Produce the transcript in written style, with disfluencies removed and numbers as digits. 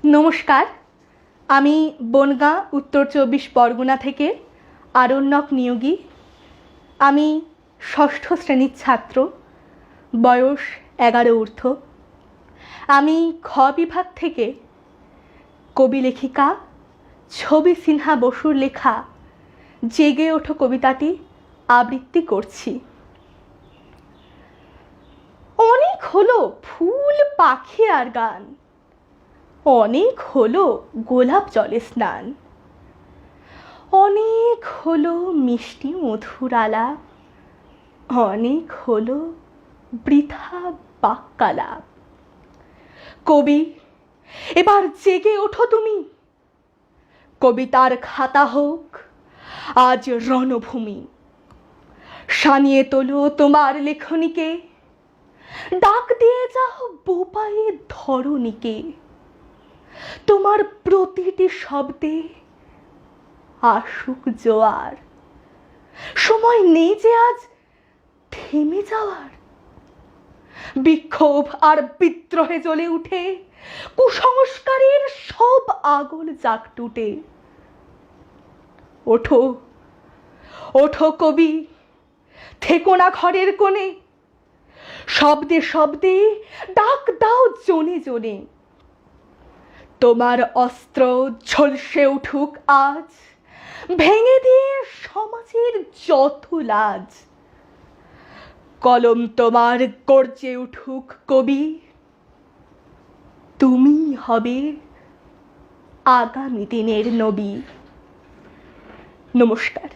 নমস্কার, আমি বনগাঁ উত্তর ২৪ পরগনা থেকে আরণ্যক নিয়োগী। আমি ষষ্ঠ শ্রেণীর ছাত্র, বয়স ১১ ঊর্ধ্ব। আমি খ বিভাগ থেকে কবি লেখিকা ছবি সিনহা বসুর লেখা জেগে ওঠো কবিতাটি আবৃত্তি করছি। অনেক হলো ফুল পাখি আর গান, অনেক হলো গোলাপ জলে স্নান, অনেক হলো মিষ্টি মধুর আলাপ, অনেক হলো বৃথা বাক্যালাপ। কবি, এবার জেগে ওঠো তুমি, কবিতার খাতা হোক আজ রণভূমি। সানিয়ে তোলো তোমার লেখনীকে, ডাক দিয়ে যাও বোপায়ে ধরণীকে। তোমার প্রতিটি শব্দে আসুক জোয়ার, সময় নেই যে আজ থেমে যাওয়ার। বিক্ষোভ আর বিদ্রোহে জ্বলে উঠে কুসংস্কারের সব আগুন জাগ টুটে। ওঠো ওঠো কবি, থেকো না ঘরের কোণে, শব্দে শব্দে ডাক দাও জনে জনে। তোমার অস্ত্র ঝলসে উঠুক আজ, ভেঙে দিয়ে সমাজের যত লাজ। কলম তোমার গর্জে উঠুক কবি, তুমি হবে আগামী দিনের নবী। নমস্কার।